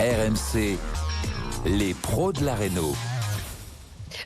RMC, les pros de la réno.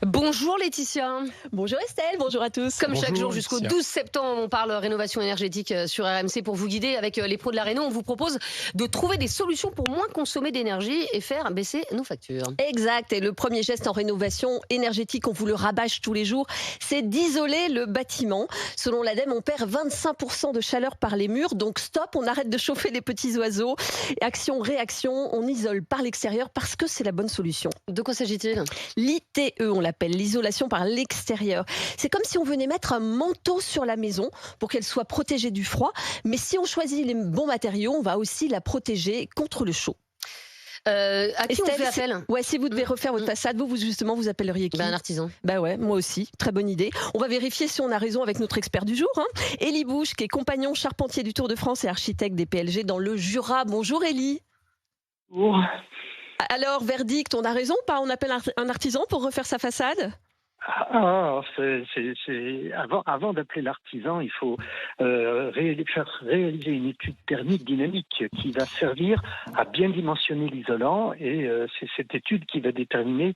Bonjour Laetitia. Bonjour Estelle, bonjour à tous. Comme chaque jour Bonjour, jusqu'au Laetitia. 12 septembre, on parle rénovation énergétique sur RMC pour vous guider avec les pros de la réno. On vous propose de trouver des solutions pour moins consommer d'énergie et faire baisser nos factures. Exact, et le premier geste en rénovation énergétique, on vous le rabâche tous les jours, c'est d'isoler le bâtiment. Selon l'ADEME, on perd 25% de chaleur par les murs, donc stop, on arrête de chauffer les petits oiseaux. Action-réaction, on isole par l'extérieur parce que c'est la bonne solution. De quoi s'agit-il ? L'ITE, on l'appelle, l'isolation par l'extérieur. C'est comme si on venait mettre un manteau sur la maison pour qu'elle soit protégée du froid, mais si on choisit les bons matériaux, on va aussi la protéger contre le chaud. À qui Estelle, on fait appel ? si vous devez refaire votre façade, vous appelleriez qui ? Un artisan. Bah ouais, moi aussi, très bonne idée. On va vérifier si on a raison avec notre expert du jour, Élie Bouche, qui est compagnon charpentier du Tour de France et architecte des PLG dans le Jura. Bonjour Élie. Bonjour. Alors, verdict, on a raison ou pas ? On appelle un artisan pour refaire sa façade ? Avant d'appeler l'artisan, il faut faire réaliser une étude thermique dynamique qui va servir à bien dimensionner l'isolant, et c'est cette étude qui va déterminer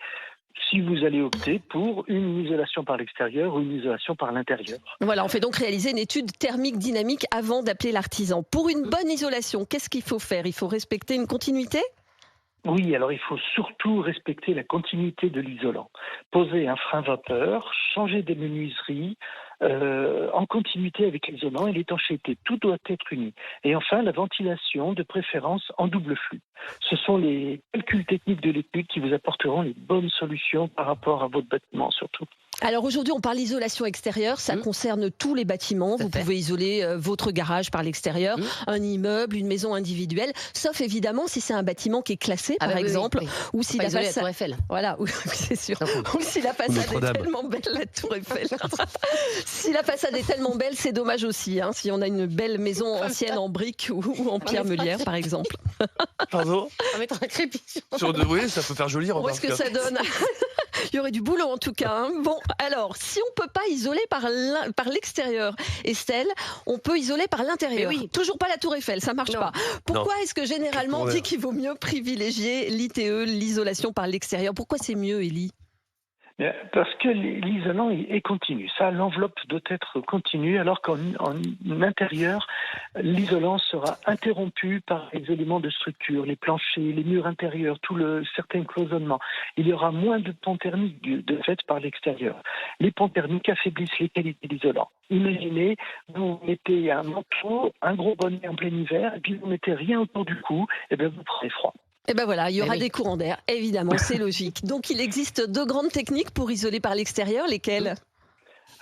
si vous allez opter pour une isolation par l'extérieur ou une isolation par l'intérieur. Voilà, on fait donc réaliser une étude thermique dynamique avant d'appeler l'artisan. Pour une bonne isolation, qu'est-ce qu'il faut faire ? Il faut respecter une continuité ? Oui, alors il faut surtout respecter la continuité de l'isolant. Poser un frein vapeur, changer des menuiseries en continuité avec l'isolant et l'étanchéité. Tout doit être uni. Et enfin, la ventilation, de préférence en double flux. Ce sont les calculs techniques de l'étude qui vous apporteront les bonnes solutions par rapport à votre bâtiment surtout. Alors aujourd'hui, on parle d'isolation extérieure, ça concerne tous les bâtiments. Vous pouvez isoler votre garage par l'extérieur, un immeuble, une maison individuelle, sauf évidemment si c'est un bâtiment qui est classé, par exemple, ou si Pas la isolé la façade... Tour Eiffel. Voilà, c'est sûr. Ou si la façade est tellement belle, la Tour Eiffel. Si la façade est tellement belle, c'est dommage aussi. Si on a une belle maison ancienne en briques ou en pierre meulière, par exemple. Pardon ? On va mettre un crépi. Oui, ça peut faire joli. Où est-ce que ça donne ? Il y aurait du boulot en tout cas. Bon, alors, si on ne peut pas isoler par l'extérieur, Estelle, on peut isoler par l'intérieur. Mais oui. Toujours pas la Tour Eiffel, ça marche pas. Pourquoi est-ce que généralement on dit qu'il vaut mieux privilégier l'ITE, l'isolation par l'extérieur ? Pourquoi c'est mieux, Élie ? Parce que l'isolant est continu. Ça, l'enveloppe doit être continue, alors qu'en intérieur, l'isolant sera interrompu par les éléments de structure, les planchers, les murs intérieurs, certains cloisonnements. Il y aura moins de ponts thermiques de fait par l'extérieur. Les ponts thermiques affaiblissent les qualités de l'isolant. Imaginez, vous mettez un manteau, un gros bonnet en plein hiver, et puis vous mettez rien autour du cou, et bien vous prenez froid. Et ben voilà, il y aura des courants d'air, évidemment, c'est logique. Donc il existe deux grandes techniques pour isoler par l'extérieur, lesquelles ?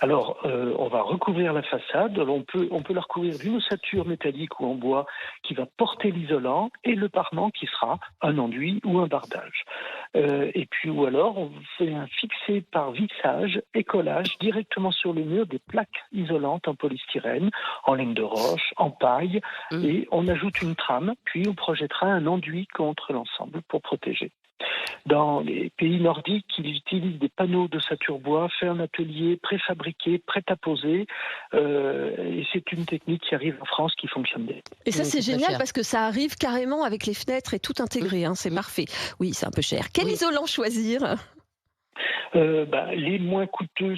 Alors, on va recouvrir la façade. Alors, on peut la recouvrir d'une ossature métallique ou en bois qui va porter l'isolant, et le parement qui sera un enduit ou un bardage. Et puis, ou alors, on fait un fixé par vissage et collage directement sur le mur des plaques isolantes en polystyrène, en laine de roche, en paille, et on ajoute une trame, puis on projettera un enduit contre l'ensemble pour protéger. Dans les pays nordiques, ils utilisent des panneaux d'ossature bois, faits en atelier, préfabriqués, prêts à poser. Et c'est une technique qui arrive en France qui fonctionne bien. Et ça, c'est génial parce que ça arrive carrément avec les fenêtres et tout intégré. C'est parfait. Oui, c'est un peu cher. Quel isolant choisir ? Les moins coûteux,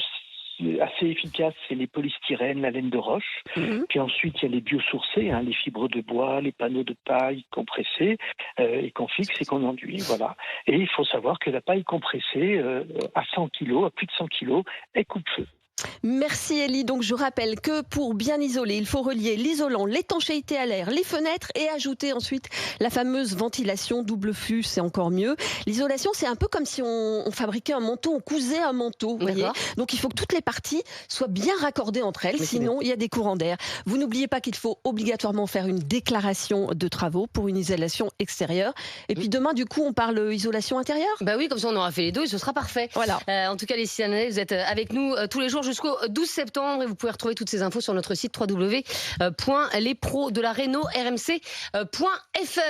assez efficaces, c'est les polystyrènes, la laine de roche. Puis ensuite, il y a les biosourcés, les fibres de bois, les panneaux de paille compressés et qu'on fixe et qu'on enduit. Voilà. Et il faut savoir que la paille compressée à 100 kg, à plus de 100 kg, est coupe-feu. Merci Élie. Donc je rappelle que pour bien isoler, il faut relier l'isolant, l'étanchéité à l'air, les fenêtres et ajouter ensuite la fameuse ventilation double flux, c'est encore mieux. L'isolation, c'est un peu comme si on fabriquait un manteau, on cousait un manteau, vous voyez. Donc il faut que toutes les parties soient bien raccordées entre elles, sinon il y a des courants d'air. Vous n'oubliez pas qu'il faut obligatoirement faire une déclaration de travaux pour une isolation extérieure. Et puis demain, du coup, on parle isolation intérieure ? Bah oui, comme ça on aura fait les deux et ce sera parfait. Voilà. En tout cas, les Cyanais, vous êtes avec nous tous les jours jusqu'au 12 septembre et vous pouvez retrouver toutes ces infos sur notre site www.lesprodelareno.rmc.fr.